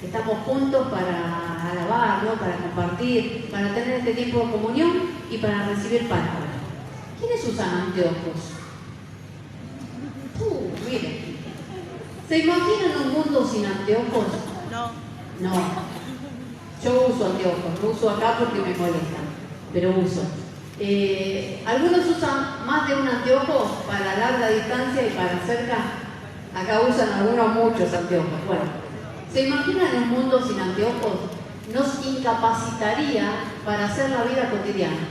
Estamos juntos para alabar, ¿no? Para compartir, para tener este tiempo de comunión y para recibir palabra. ¿Quiénes usan anteojos? Miren. ¿Se imaginan un mundo sin anteojos? No. Yo uso anteojos, no uso acá porque me molesta, pero uso. Algunos usan más de un anteojo para larga distancia y para cerca. Acá usan algunos muchos anteojos. Bueno, ¿se imaginan un mundo sin anteojos? Nos incapacitaría para hacer la vida cotidiana.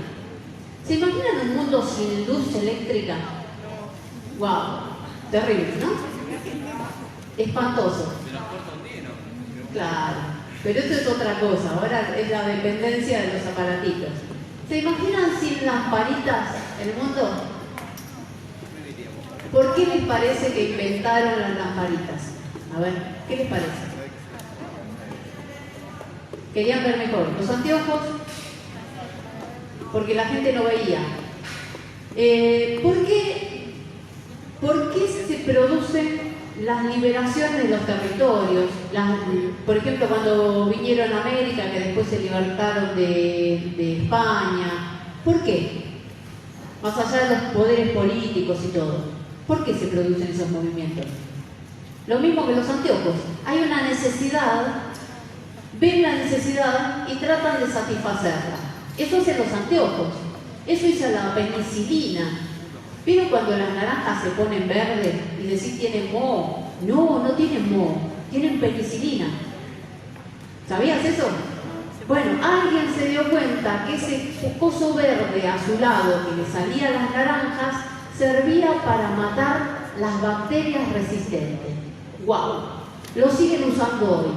¿Se imaginan un mundo sin luz eléctrica? ¡Wow! Terrible, ¿no? Espantoso. Claro, pero eso es otra cosa. Ahora es la dependencia de los aparatitos. ¿Se imaginan sin lamparitas el mundo? ¿Por qué les parece que inventaron las lamparitas? A ver, ¿qué les parece? Querían ver mejor. Los anteojos, porque la gente no veía. ¿Por qué se producen las liberaciones de los territorios? Por ejemplo, cuando vinieron a América, que después se libertaron de España. ¿Por qué? Más allá de los poderes políticos y todo. ¿Por qué se producen esos movimientos? Lo mismo que los anteojos. Hay una necesidad, ven la necesidad y tratan de satisfacerla. Eso hacen los anteojos. Eso hizo la penicilina. ¿Vieron cuando las naranjas se ponen verdes y decís tienen moho? No, no tienen moho, tienen penicilina. ¿Sabías eso? Bueno, alguien se dio cuenta que ese coso verde azulado que le salía a las naranjas servía para matar las bacterias resistentes. ¡Wow! Lo siguen usando hoy.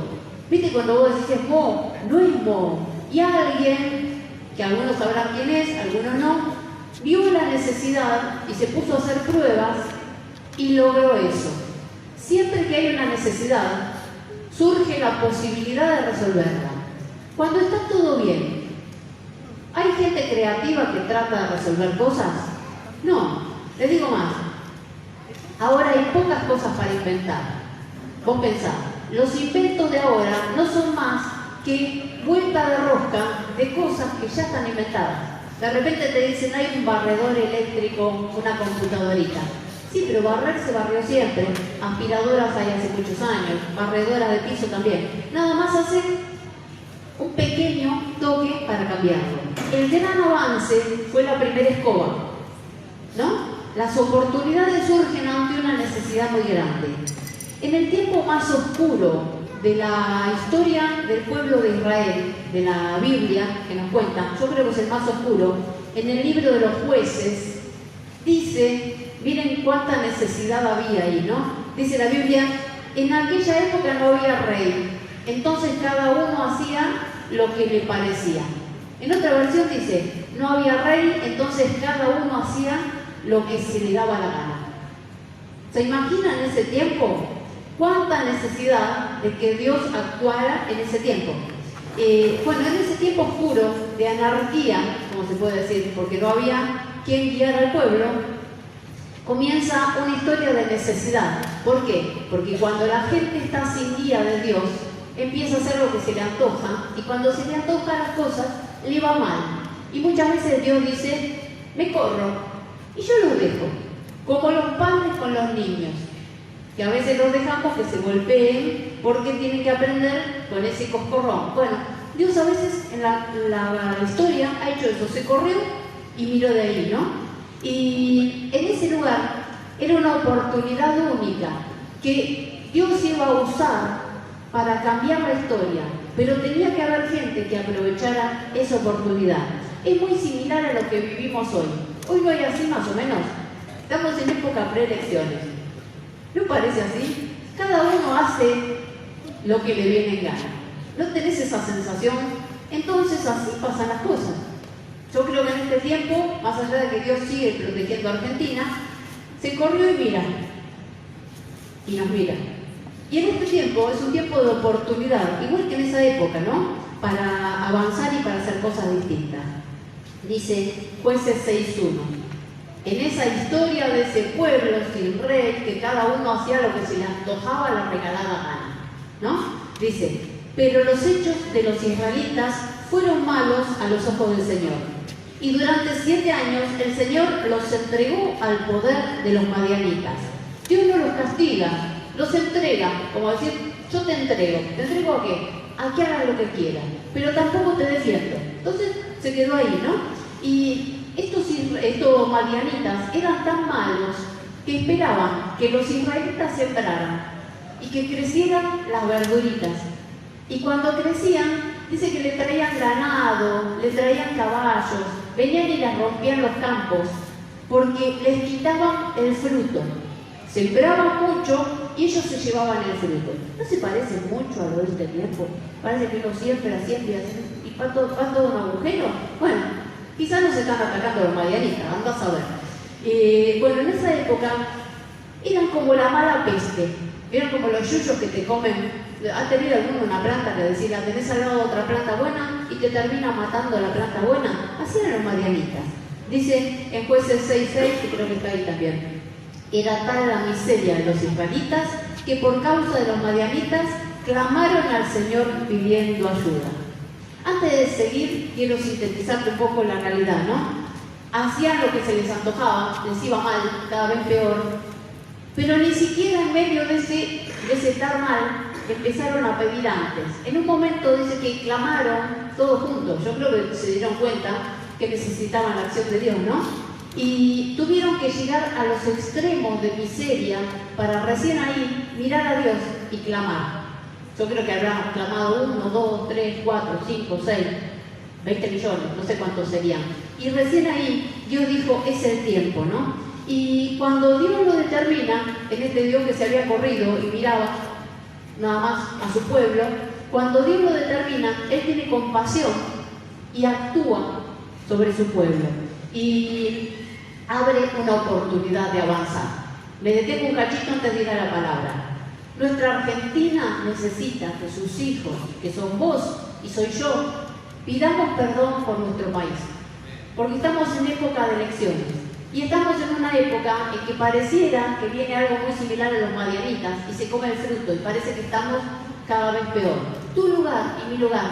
¿Viste cuando vos decís moho? No es moho. Y alguien, que algunos sabrán quién es, algunos no, vio la necesidad y se puso a hacer pruebas y logró eso. Siempre que hay una necesidad, surge la posibilidad de resolverla. Cuando está todo bien, ¿hay gente creativa que trata de resolver cosas? No, les digo más. Ahora hay pocas cosas para inventar. Vos pensá, los inventos de ahora no son más que vuelta de rosca de cosas que ya están inventadas. De repente te dicen, hay un barredor eléctrico, una computadorita. Sí, pero barrer se barrió siempre. Aspiradoras hay hace muchos años, barredoras de piso también. Nada más hace un pequeño toque para cambiarlo. El gran avance fue la primera escoba, ¿no? Las oportunidades surgen ante una necesidad muy grande. En el tiempo más oscuro de la historia del pueblo de Israel, de la Biblia que nos cuenta, yo creo que es el más oscuro, en el libro de los Jueces, dice, miren cuánta necesidad había ahí, ¿no? Dice la Biblia, en aquella época no había rey, entonces cada uno hacía lo que le parecía. En otra versión dice, no había rey, entonces cada uno hacía lo que se le daba la gana. ¿Se imaginan ese tiempo? ¿Cuánta necesidad de que Dios actuara en ese tiempo? Bueno, en ese tiempo oscuro de anarquía, como se puede decir, porque no había quien guiara al pueblo, comienza una historia de necesidad. ¿Por qué? Porque cuando la gente está sin guía de Dios, empieza a hacer lo que se le antoja, y cuando se le antojan las cosas, le va mal. Y muchas veces Dios dice, me corro, y yo los dejo, como los padres con los niños, que a veces los dejamos que se golpeen porque tienen que aprender con ese coscorrón. Bueno, Dios a veces en la historia ha hecho eso, se corrió y miró de ahí, ¿no? Y en ese lugar era una oportunidad única que Dios iba a usar para cambiar la historia, pero tenía que haber gente que aprovechara esa oportunidad. Es muy similar a lo que vivimos hoy. Hoy no hay así más o menos. Estamos en época preelecciones. ¿No parece así? Cada uno hace lo que le viene en gana. ¿No tenés esa sensación? Entonces así pasan las cosas. Yo creo que en este tiempo, más allá de que Dios sigue protegiendo a Argentina, se corrió y mira. Y nos mira. Y en este tiempo es un tiempo de oportunidad, igual que en esa época, ¿no? Para avanzar y para hacer cosas distintas. Dice Jueces 6:1. En esa historia de ese pueblo sin rey, que cada uno hacía lo que se le antojaba a la regalada gana, ¿no? Dice, Pero los hechos de los israelitas fueron malos a los ojos del Señor. Y durante 7 años el Señor los entregó al poder de los madianitas. Dios no los castiga, los entrega, como decir, yo te entrego a qué? A que hagas lo que quieras, pero tampoco te defiendo. Entonces se quedó ahí, ¿no? Y estos madianitas eran tan malos que esperaban que los israelitas sembraran y que crecieran las verduritas. Y cuando crecían, dice que le traían ganado, le traían caballos, venían y les rompían los campos, porque les quitaban el fruto. Sembraban mucho y ellos se llevaban el fruto. ¿No se parece mucho a lo de este tiempo? Parece que uno siembra y va todo un agujero. Bueno, quizás nos están atacando los madianitas, anda a saber. Bueno, en esa época eran como la mala peste. Eran como los yuyos que te comen. ¿Ha tenido alguno una planta que decir, la tenés al lado de otra planta buena y te termina matando la planta buena? Así eran los madianitas. Dice en Jueces 6:6, que creo que está ahí también. Era tal la miseria de los israelitas que por causa de los madianitas clamaron al Señor pidiendo ayuda. Antes de seguir, quiero sintetizarte un poco la realidad, ¿no? Hacían lo que se les antojaba, les iba mal, cada vez peor, pero ni siquiera en medio de ese estar mal, empezaron a pedir antes. En un momento dice que clamaron todos juntos. Yo creo que se dieron cuenta que necesitaban la acción de Dios, ¿no? Y tuvieron que llegar a los extremos de miseria para recién ahí mirar a Dios y clamar. Yo creo que habrán clamado 1, 2, 3, 4, 5, 6, 20 millones, no sé cuántos serían. Y recién ahí Dios dijo, es el tiempo, ¿no? Y cuando Dios lo determina, en este Dios que se había corrido y miraba nada más a su pueblo, cuando Dios lo determina, Él tiene compasión y actúa sobre su pueblo y abre una oportunidad de avanzar. Me detengo un cachito antes de ir a la palabra. Nuestra Argentina necesita que sus hijos, que son vos y soy yo, pidamos perdón por nuestro país, porque estamos en época de elecciones. Y estamos en una época en que pareciera que viene algo muy similar a los madianitas y se come el fruto y parece que estamos cada vez peor. Tu lugar y mi lugar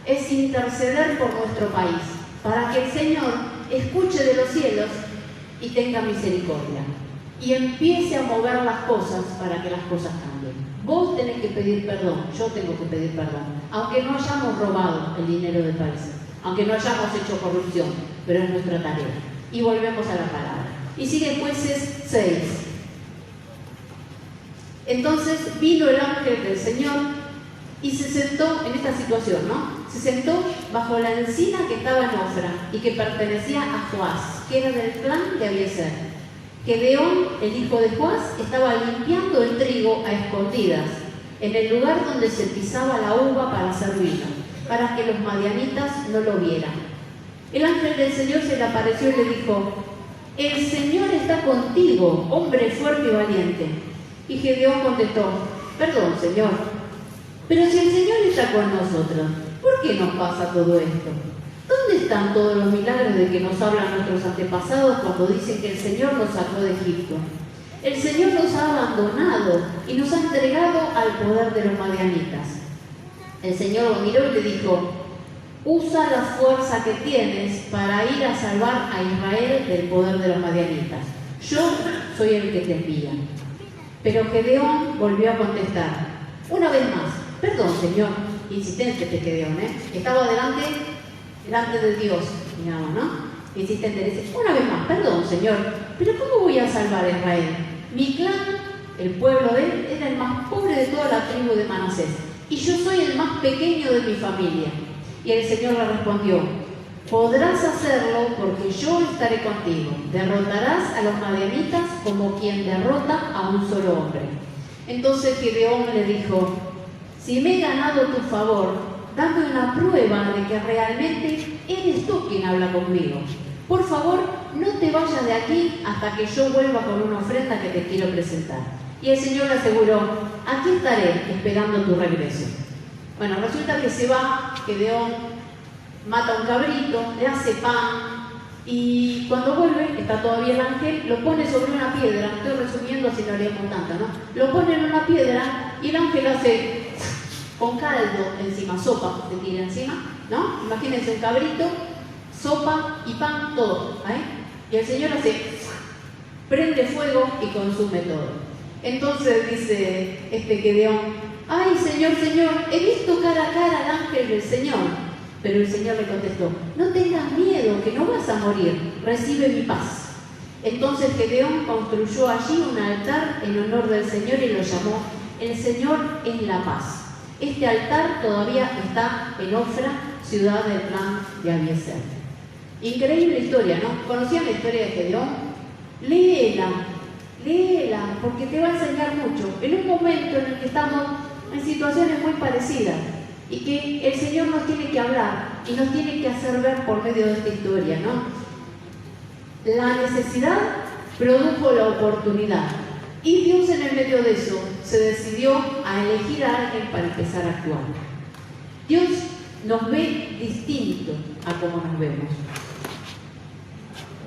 es interceder por nuestro país para que el Señor escuche de los cielos y tenga misericordia y empiece a mover las cosas para que las cosas cambien. Vos tenés que pedir perdón, yo tengo que pedir perdón, aunque no hayamos robado el dinero del país, aunque no hayamos hecho corrupción, pero es nuestra tarea. Y volvemos a la palabra. Y sigue Jueces 6. Entonces vino el ángel del Señor y se sentó en esta situación, ¿no? Se sentó bajo la encina que estaba en Ofra y que pertenecía a Joás, que era del clan de Abiezer. Gedeón, el hijo de Joás, estaba limpiando el trigo a escondidas, en el lugar donde se pisaba la uva para hacer vino, para que los madianitas no lo vieran. El ángel del Señor se le apareció y le dijo, el Señor está contigo, hombre fuerte y valiente. Y Gedeón contestó, perdón, Señor, pero si el Señor está con nosotros, ¿por qué nos pasa todo esto? ¿Dónde están todos los milagros de que nos hablan nuestros antepasados cuando dicen que el Señor nos sacó de Egipto? El Señor nos ha abandonado y nos ha entregado al poder de los madianitas. El Señor lo miró y le dijo, usa la fuerza que tienes para ir a salvar a Israel del poder de los madianitas. Yo soy el que te envía. Pero Gedeón volvió a contestar, una vez más, perdón, Señor. Insistente este Gedeón, estaba delante de Dios, digamos, ¿no? Insistente, dice, una vez más, perdón, Señor, pero ¿cómo voy a salvar a Israel? Mi clan, el pueblo de él, era el más pobre de toda la tribu de Manasés, y yo soy el más pequeño de mi familia. Y el Señor le respondió, podrás hacerlo porque yo estaré contigo. Derrotarás a los madianitas como quien derrota a un solo hombre. Entonces Gedeón le dijo, si me he ganado tu favor, dame una prueba de que realmente eres tú quien habla conmigo. Por favor, no te vayas de aquí hasta que yo vuelva con una ofrenda que te quiero presentar. Y el Señor le aseguró, aquí estaré esperando tu regreso. Bueno, resulta que se va, Gedeón mata un cabrito, le hace pan y cuando vuelve, está todavía el ángel, lo pone sobre una piedra, estoy resumiendo así no leemos tanto, ¿no? Lo pone en una piedra y el ángel hace con caldo encima, sopa se tira encima, ¿no? Imagínense un cabrito, sopa y pan, todo, ¿eh? Y el Señor hace, prende fuego y consume todo. Entonces dice Gedeón, ay Señor, Señor, he visto cara a cara al ángel del Señor. Pero el Señor le contestó, no tengas miedo, que no vas a morir, recibe mi paz. Entonces Gedeón construyó allí un altar en honor del Señor y lo llamó El Señor es la paz. Este altar todavía está en Ofra, ciudad del clan de Abiezer. Increíble historia, ¿no? ¿Conocían la historia de Gedeón? Léela, porque te va a enseñar mucho. En un momento en el que estamos en situaciones muy parecidas y que el Señor nos tiene que hablar y nos tiene que hacer ver por medio de esta historia, ¿no? La necesidad produjo la oportunidad y Dios en el medio de eso se decidió a elegir a alguien para empezar a actuar. Dios nos ve distinto a como nos vemos.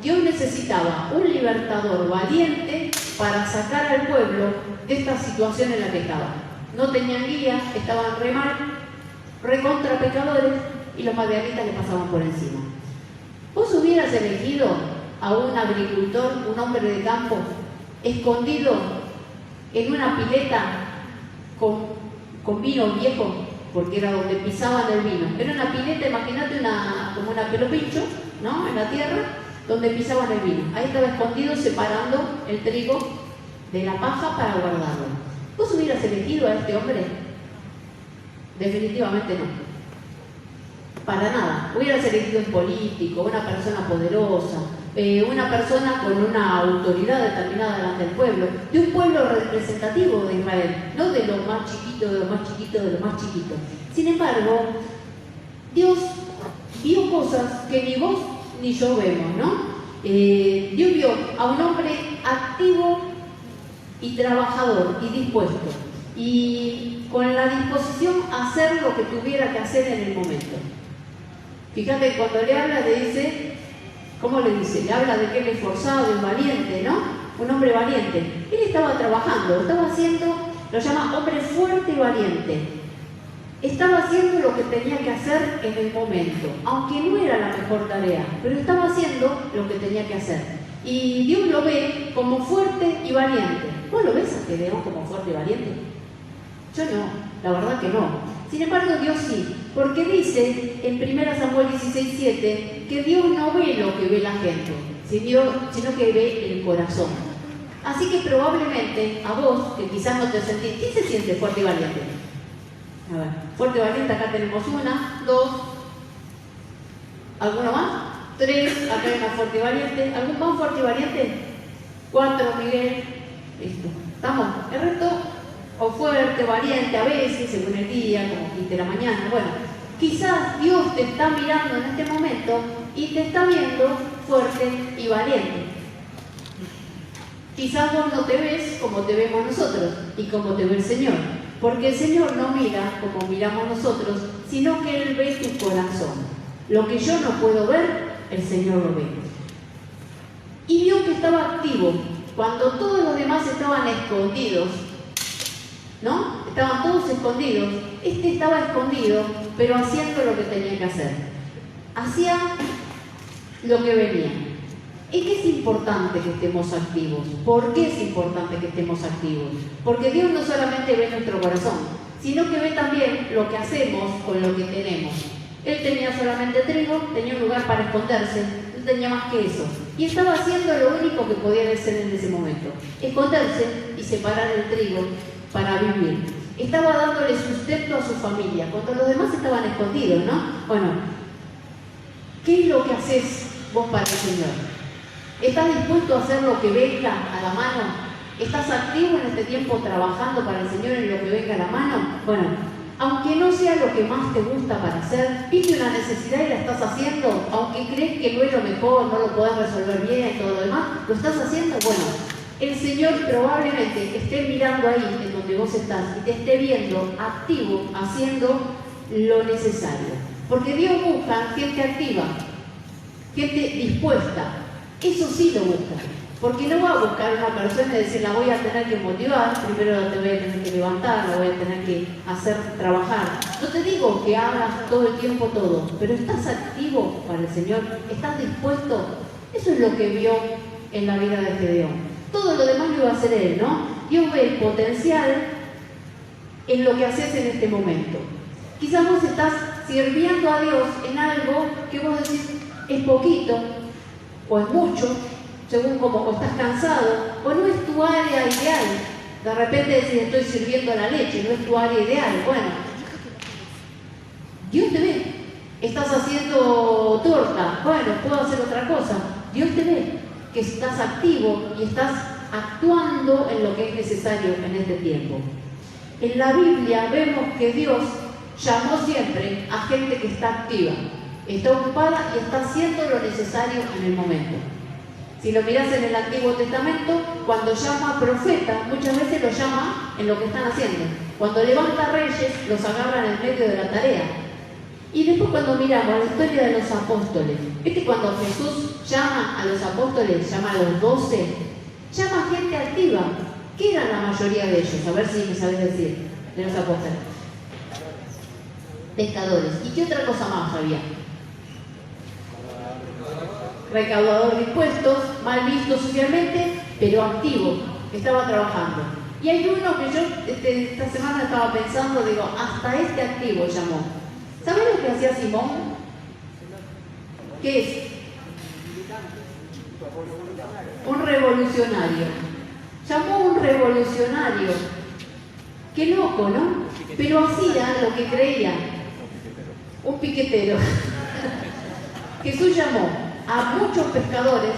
Dios necesitaba un libertador valiente para sacar al pueblo de esta situación en la que estaban. No tenían guía, estaban re mal, recontra pecadores y los madianitas le pasaban por encima. ¿Vos hubieras elegido a un agricultor, un hombre de campo, escondido en una pileta con vino viejo, porque era donde pisaban el vino? Era una pileta, imagínate, como una pelopincho, ¿no? En la tierra, donde pisaban el vino. Ahí estaba escondido separando el trigo de la paja para guardarlo. ¿Vos hubieras elegido a este hombre? Definitivamente no. Para nada. Hubieras elegido un político, una persona poderosa, una persona con una autoridad determinada delante del pueblo, de un pueblo representativo de Israel, no de lo más chiquito, de lo más chiquito, de lo más chiquito. Sin embargo, Dios vio cosas que ni vos ni yo vemos, ¿no? Dios vio a un hombre activo y trabajador y dispuesto, y con la disposición a hacer lo que tuviera que hacer en el momento. Fíjate, cuando le habla, le dice, ¿cómo le dice? Le habla de que él es esforzado y valiente, ¿no? Un hombre valiente. Él estaba trabajando, estaba haciendo, lo llama hombre fuerte y valiente. Estaba haciendo lo que tenía que hacer en el momento, aunque no era la mejor tarea, pero estaba haciendo lo que tenía que hacer. Y Dios lo ve como fuerte y valiente. ¿Vos lo ves a Gedeón como fuerte y valiente? Yo no, la verdad que no. Sin embargo, Dios sí, porque dice en 1 Samuel 16:7 que Dios no ve lo que ve la gente, sino que ve el corazón. Así que probablemente a vos, que quizás no te sentís, ¿quién se siente fuerte y valiente? A ver, fuerte y valiente, acá tenemos 1, 2, ¿alguno más? 3, acá hay una fuerte y valiente. ¿Algún más fuerte y valiente? 4, Miguel. Listo. ¿Estamos? ¿El resto? O fuerte, valiente, a veces, según el día, como 15 de la mañana. Bueno, quizás Dios te está mirando en este momento y te está viendo fuerte y valiente. Quizás vos no te ves como te vemos nosotros y como te ve el Señor, porque el Señor no mira como miramos nosotros, sino que Él ve tu corazón. Lo que yo no puedo ver, el Señor lo ve. Y vio que estaba activo cuando todos los demás estaban escondidos, ¿no? Estaban todos escondidos. Este estaba escondido, pero haciendo lo que tenía que hacer. Hacía lo que venía. ¿Y qué es importante que estemos activos? ¿Por qué es importante que estemos activos? Porque Dios no solamente ve nuestro corazón, sino que ve también lo que hacemos con lo que tenemos. Él tenía solamente trigo, tenía un lugar para esconderse, no tenía más que eso. Y estaba haciendo lo único que podía hacer en ese momento: esconderse y separar el trigo para vivir. Estaba dándole sustento a su familia, cuando los demás estaban escondidos, ¿no? Bueno, ¿qué es lo que haces vos para el Señor? ¿Estás dispuesto a hacer lo que venga a la mano? ¿Estás activo en este tiempo trabajando para el Señor en lo que venga a la mano? Bueno, aunque no sea lo que más te gusta para hacer, viste una necesidad y la estás haciendo, aunque crees que no es lo mejor, no lo podés resolver bien y todo lo demás, ¿lo estás haciendo? Bueno, el Señor probablemente esté mirando ahí en donde vos estás y te esté viendo activo, haciendo lo necesario. Porque Dios busca gente activa, gente dispuesta. Eso sí lo busca. Porque no va a buscar a una persona y decir, la voy a tener que motivar, primero te voy a tener que levantar, la voy a tener que hacer trabajar. No te digo que hagas todo el tiempo todo, pero ¿estás activo para el Señor? ¿Estás dispuesto? Eso es lo que vio en la vida de Gedeón. Todo lo demás lo iba a hacer él, ¿no? Dios ve el potencial en lo que haces en este momento. Quizás vos estás sirviendo a Dios en algo que vos decís es poquito o es mucho, según como estás cansado, o no es tu área ideal. De repente decís, estoy sirviendo a la leche, no es tu área ideal. Bueno, Dios te ve. Estás haciendo torta, bueno, puedo hacer otra cosa. Dios te ve que estás activo y estás actuando en lo que es necesario en este tiempo. En la Biblia vemos que Dios llamó siempre a gente que está activa, está ocupada y está haciendo lo necesario en el momento. Si lo mirás en el Antiguo Testamento, cuando llama a profetas, muchas veces los llama en lo que están haciendo. Cuando levanta reyes, los agarran en medio de la tarea. Y después cuando miramos la historia de los apóstoles, ¿viste cuando Jesús llama a los apóstoles, llama a los 12? Llama a gente activa. ¿Qué eran la mayoría de ellos? A ver si me sabés decir, de los apóstoles. Pescadores. ¿Y qué otra cosa más había? Recaudador de impuestos, mal visto socialmente, pero activo, estaba trabajando. Y hay uno que yo esta semana estaba pensando, digo, hasta este activo llamó. ¿Saben lo que hacía Simón? ¿Qué es? Un revolucionario. Llamó a un revolucionario. Qué loco, ¿no? Pero hacía lo que creía. Un piquetero. Jesús llamó a muchos pescadores,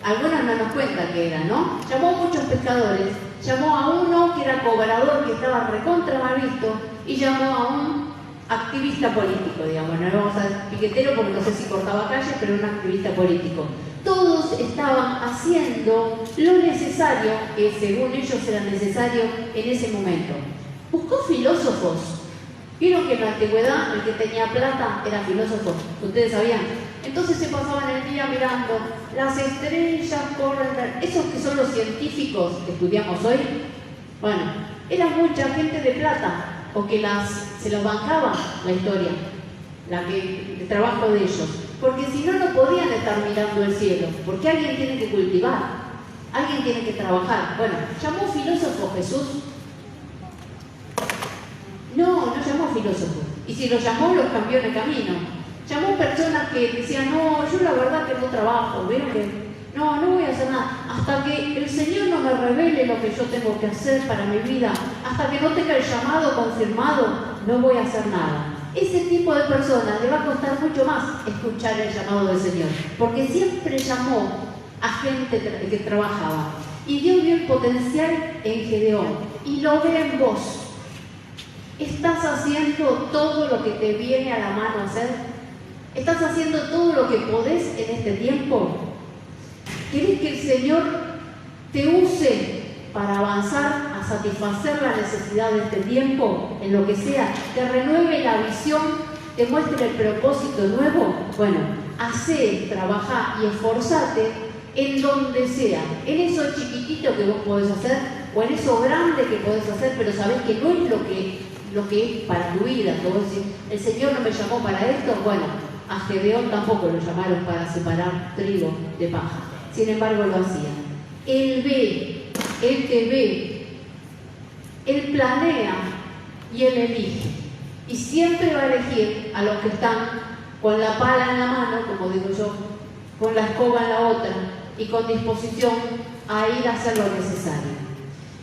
algunos no nos cuentan que eran, ¿no? Llamó a muchos pescadores, llamó a uno que era cobrador, que estaba recontra mal visto, y llamó a un activista político, digamos, no le vamos a decir piquetero porque no sé si cortaba calles, pero un activista político. Todos estaban haciendo lo necesario, que según ellos era necesario en ese momento. Buscó filósofos. Vieron que en la antigüedad el que tenía plata era filósofo, ustedes sabían. Entonces se pasaban el día mirando las estrellas, esos que son los científicos que estudiamos hoy. Bueno, era mucha gente de plata, o que se los bancaba la historia, el trabajo de ellos. Porque si no, no podían estar mirando el cielo, porque alguien tiene que cultivar, alguien tiene que trabajar. Bueno, ¿llamó filósofo Jesús? No llamó filósofo. Y si lo llamó, los cambió en el camino. Llamó personas que decían, no, yo la verdad que no trabajo, ¿vieron que no voy a hacer nada? Hasta que el Señor no me revele lo que yo tengo que hacer para mi vida, hasta que no tenga el llamado confirmado, no voy a hacer nada. Ese tipo de personas le va a costar mucho más escuchar el llamado del Señor, porque siempre llamó a gente que trabajaba. Y Dios vio el potencial en Gedeón, y lo ve en vos. ¿Estás haciendo todo lo que te viene a la mano hacer? ¿Estás haciendo todo lo que podés en este tiempo? ¿Querés que el Señor te use para avanzar, a satisfacer la necesidad de este tiempo, en lo que sea? ¿Te renueve la visión? ¿Te muestre el propósito nuevo? Bueno, hacé, trabajá y esforzate en donde sea. En eso chiquitito que vos podés hacer, o en eso grande que podés hacer, pero sabés que no es lo que es para tu vida. Que vos decís, el Señor no me llamó para esto. Bueno, a Gedeón tampoco lo llamaron para separar trigo de paja. Sin embargo, lo hacía. Él ve, Él te ve, Él planea y Él elige. Y siempre va a elegir a los que están con la pala en la mano, como digo yo, con la escoba en la otra, y con disposición a ir a hacer lo necesario.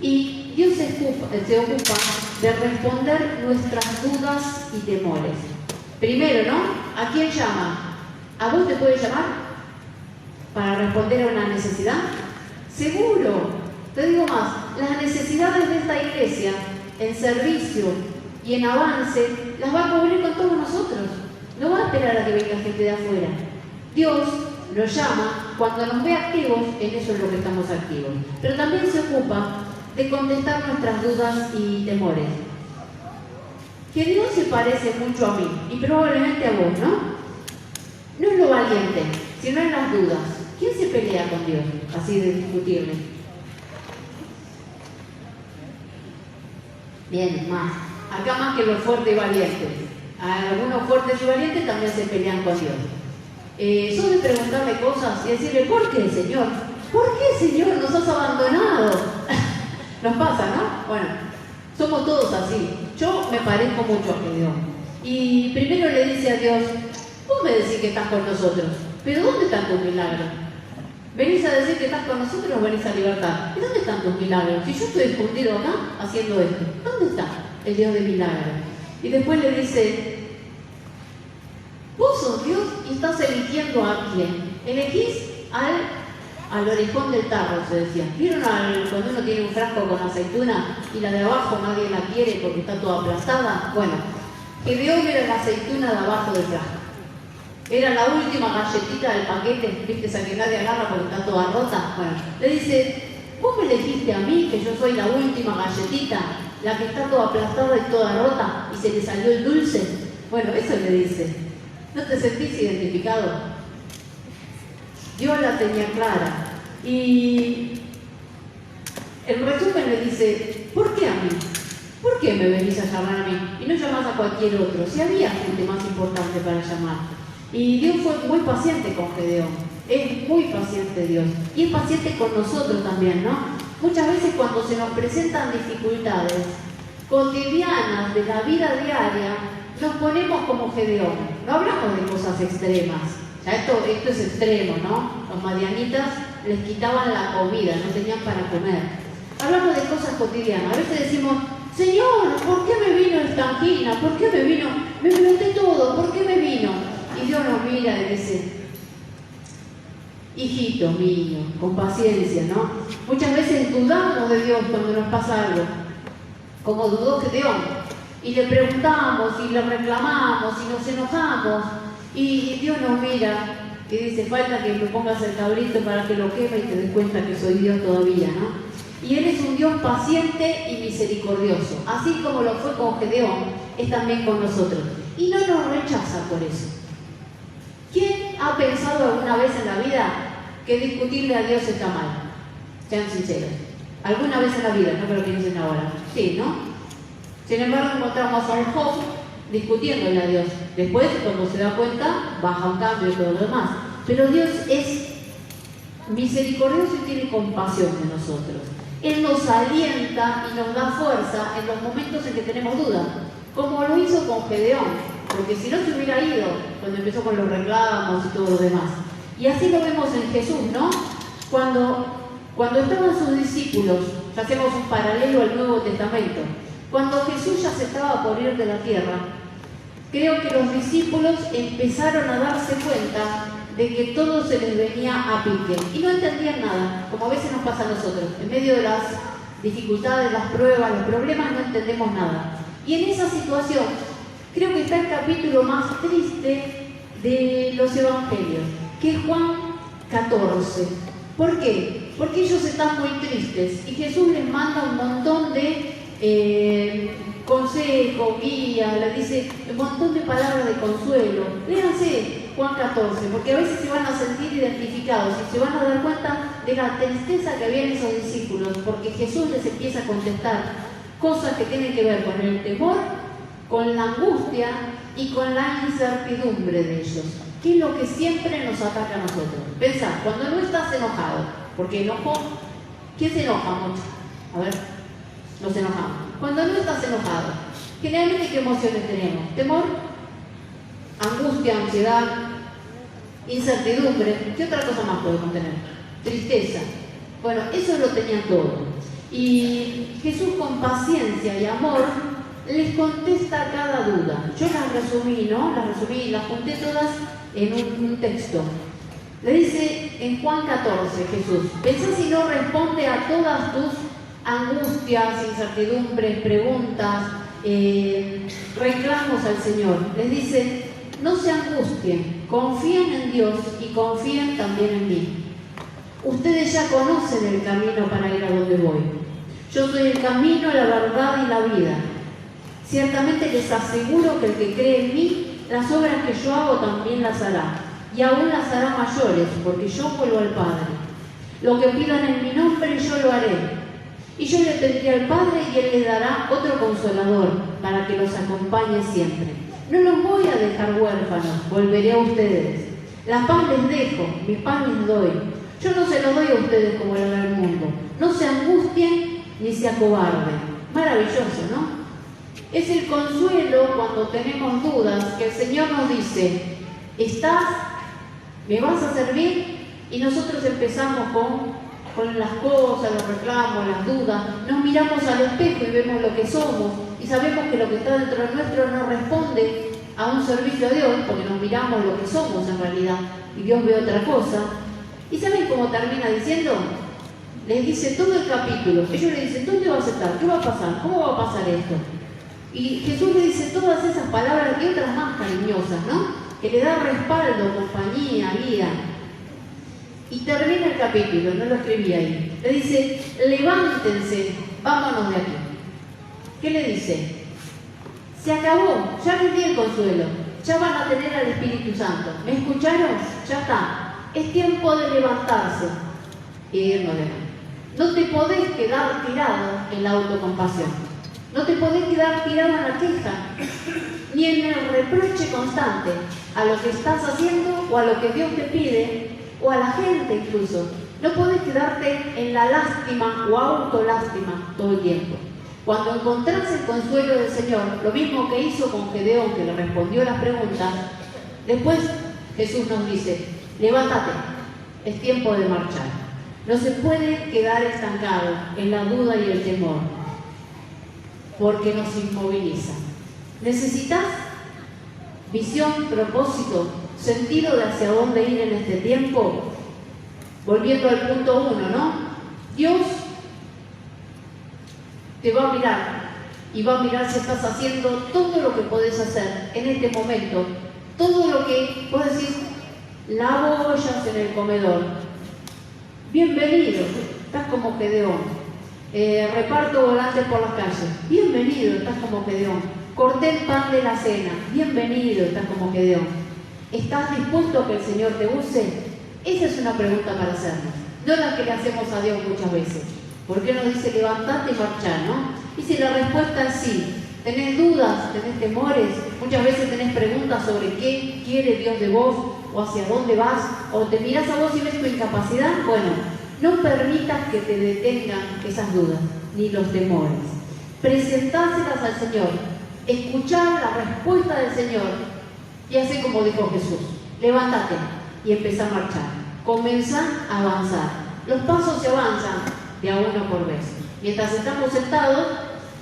Y Dios se ocupa de responder nuestras dudas y temores. Primero, ¿no? ¿A quién llama? ¿A vos te puede llamar para responder a una necesidad? Seguro. Te digo más, las necesidades de esta iglesia en servicio y en avance las va a cubrir con todos nosotros. No va a esperar a que venga gente de afuera. Dios nos llama cuando nos ve activos, en eso es lo que estamos activos. Pero también se ocupa de contestar nuestras dudas y temores. Que Dios se parece mucho a mí y probablemente a vos, ¿no? No es lo valiente, sino en las dudas. ¿Quién se pelea con Dios? Así de discutirle. Bien, más. Acá más que los fuertes y valientes. Algunos fuertes y valientes también se pelean con Dios. Son de preguntarle cosas y decirle, ¿por qué, Señor? ¿Por qué, Señor, nos has abandonado? Nos pasa, ¿no? Bueno, somos todos así. Yo me parezco mucho a Gedeón. Y primero le dice a Dios, vos me decís que estás con nosotros, pero ¿dónde están tus milagros? Venís a decir que estás con nosotros o venís a libertar. ¿Y dónde están tus milagros? Si yo estoy escondido acá haciendo esto, ¿dónde está el Dios de milagros? Y después le dice, vos sos Dios y estás eligiendo a quién. Elegís al orejón del tarro, se decía. ¿Vieron cuando uno tiene un frasco con aceituna y la de abajo nadie la quiere porque está toda aplastada? Bueno, Gedeón era la aceituna de abajo del frasco. Era la última galletita del paquete, viste, esa que nadie agarra porque está toda rota. Bueno, le dice, vos me elegiste a mí, que yo soy la última galletita, la que está toda aplastada y toda rota, y se le salió el dulce. Bueno, eso le dice. ¿No te sentís identificado? Dios la tenía clara. Y el resumen le dice, ¿por qué a mí? ¿Por qué me venís a llamar a mí? Y no llamás a cualquier otro, si había gente más importante para llamar. Y Dios fue muy paciente con Gedeón. Es muy paciente Dios. Y es paciente con nosotros también, ¿no? Muchas veces cuando se nos presentan dificultades cotidianas de la vida diaria, nos ponemos como Gedeón. No hablamos de cosas extremas. Ya esto es extremo, ¿no? Los madianitas les quitaban la comida, no tenían para comer. Hablamos de cosas cotidianas. A veces decimos, Señor, ¿por qué me vino esta angina? ¿Por qué me vino? Me pregunté todo, ¿por qué me vino? Y Dios nos mira y dice, hijito mío, con paciencia, ¿no? Muchas veces dudamos de Dios cuando nos pasa algo, como dudó Gedeón, y le preguntamos, y le reclamamos, y nos enojamos, y Dios nos mira y dice, falta que me pongas el cabrito para que lo queme y te des cuenta que soy Dios todavía, ¿no? Y Él es un Dios paciente y misericordioso, así como lo fue con Gedeón, es también con nosotros, y no nos rechaza por eso. ¿Quién ha pensado alguna vez en la vida que discutirle a Dios está mal? Sean sinceros. ¿Alguna vez en la vida? No me lo piensen ahora. Sí, ¿no? Sin embargo, encontramos a un Job discutiéndole a Dios. Después, cuando se da cuenta, baja un cambio y todo lo demás. Pero Dios es misericordioso y tiene compasión de nosotros. Él nos alienta y nos da fuerza en los momentos en que tenemos dudas, como lo hizo con Gedeón. Porque si no se hubiera ido cuando empezó con los reclamos y todo lo demás. Y así lo vemos en Jesús, ¿no? Cuando estaban sus discípulos, ya hacemos un paralelo al Nuevo Testamento, cuando Jesús ya se estaba por ir de la tierra, creo que los discípulos empezaron a darse cuenta de que todo se les venía a pique. Y no entendían nada, como a veces nos pasa a nosotros. En medio de las dificultades, las pruebas, los problemas, no entendemos nada. Y en esa situación, creo que está el capítulo más triste de los evangelios, que es Juan 14. ¿Por qué? Porque ellos están muy tristes y Jesús les manda un montón de consejos, guías, les dice un montón de palabras de consuelo. Léanse Juan 14, porque a veces se van a sentir identificados y se van a dar cuenta de la tristeza que había en esos discípulos, porque Jesús les empieza a contestar cosas que tienen que ver con el temor, con la angustia y con la incertidumbre de ellos, que es lo que siempre nos ataca a nosotros. Pensá, cuando no estás enojado, porque enojo, ¿quién se enoja mucho? A ver, nos enojamos. Cuando no estás enojado, generalmente ¿qué emociones tenemos? Temor, angustia, ansiedad, incertidumbre. ¿Qué otra cosa más podemos tener? Tristeza. Bueno, eso lo tenían todo. Y Jesús, con paciencia y amor, les contesta a cada duda. Yo las resumí, ¿no? Las junté todas en un texto. Le dice en Juan 14, Jesús, pensá si no responde a todas tus angustias, incertidumbres, preguntas, reclamos al Señor. Les dice, no se angustien, confíen en Dios y confíen también en mí. Ustedes ya conocen el camino para ir a donde voy. Yo soy el camino, la verdad y la vida. Ciertamente les aseguro que el que cree en mí, las obras que yo hago también las hará. y aún las hará mayores, porque yo vuelvo al Padre. Lo que pidan en mi nombre yo lo haré. Y yo le pediré al Padre y Él les dará otro consolador para que los acompañe siempre. No los voy a dejar huérfanos, volveré a ustedes. La paz les dejo, mi paz les doy. Yo no se los doy a ustedes como lo da el mundo. No se angustien ni se acobarden. Maravilloso, ¿no? Es el consuelo cuando tenemos dudas, que el Señor nos dice, ¿estás? ¿Me vas a servir? Y nosotros empezamos con las cosas, los reclamos, las dudas. Nos miramos al espejo y vemos lo que somos y sabemos que lo que está dentro nuestro no responde a un servicio a Dios, porque nos miramos lo que somos en realidad y Dios ve otra cosa. ¿Y saben cómo termina diciendo? Les dice todo el capítulo. Ellos le dicen, ¿dónde vas a estar? ¿Qué va a pasar? ¿Cómo va a pasar esto? Y Jesús le dice todas esas palabras y otras más cariñosas, ¿no? Que le da respaldo, compañía, guía. Y termina el capítulo, no lo escribí ahí. Le dice, levántense, vámonos de aquí. ¿Qué le dice? Se acabó, ya les di el consuelo, ya van a tener al Espíritu Santo. ¿Me escucharon? Ya está. Es tiempo de levantarse y irnos de aquí. No te podés quedar tirado en la autocompasión. No te podés quedar tirado en la queja, ni en el reproche constante a lo que estás haciendo o a lo que Dios te pide, o a la gente incluso. No podés quedarte en la lástima o autolástima todo el tiempo. Cuando encontrás el consuelo del Señor, lo mismo que hizo con Gedeón, que le respondió las preguntas, después Jesús nos dice, levántate, es tiempo de marchar. No se puede quedar estancado en la duda y el temor, porque nos inmoviliza. ¿Necesitas visión, propósito, sentido de hacia dónde ir en este tiempo? Volviendo al punto 1, ¿no? Dios te va a mirar y va a mirar si estás haciendo todo lo que podés hacer en este momento, todo lo que puedes decir, lavo ollas en el comedor. Bienvenido, estás como Gedeón. Reparto volantes por las calles. Bienvenido, estás como Gedeón. Corté el pan de la cena. Bienvenido, estás como Gedeón. ¿Estás dispuesto a que el Señor te use? Esa es una pregunta para hacernos, no la que le hacemos a Dios muchas veces. ¿Por qué nos dice levantate y marchá, no? Y si la respuesta es sí, tenés dudas, tenés temores, muchas veces tenés preguntas sobre qué quiere Dios de vos, o hacia dónde vas, o te mirás a vos y ves tu incapacidad, bueno, no permitas que te detengan esas dudas, ni los temores. Presentáselas al Señor, escuchar la respuesta del Señor, y así como dijo Jesús, levántate y empezá a marchar, comenzá a avanzar. Los pasos se avanzan de a uno por vez. Mientras estamos sentados,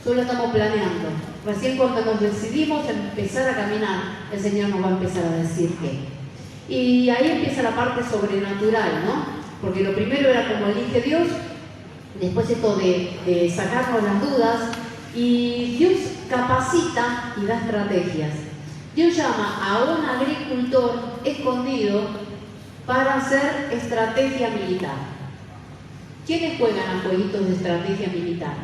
solo estamos planeando. Recién cuando nos decidimos empezar a caminar, el Señor nos va a empezar a decir qué. Y ahí empieza la parte sobrenatural, ¿no? Porque lo primero era como elige Dios, después esto de sacarnos las dudas, y Dios capacita y da estrategias. Dios llama a un agricultor escondido para hacer estrategia militar. ¿Quiénes juegan a jueguitos de estrategia militar?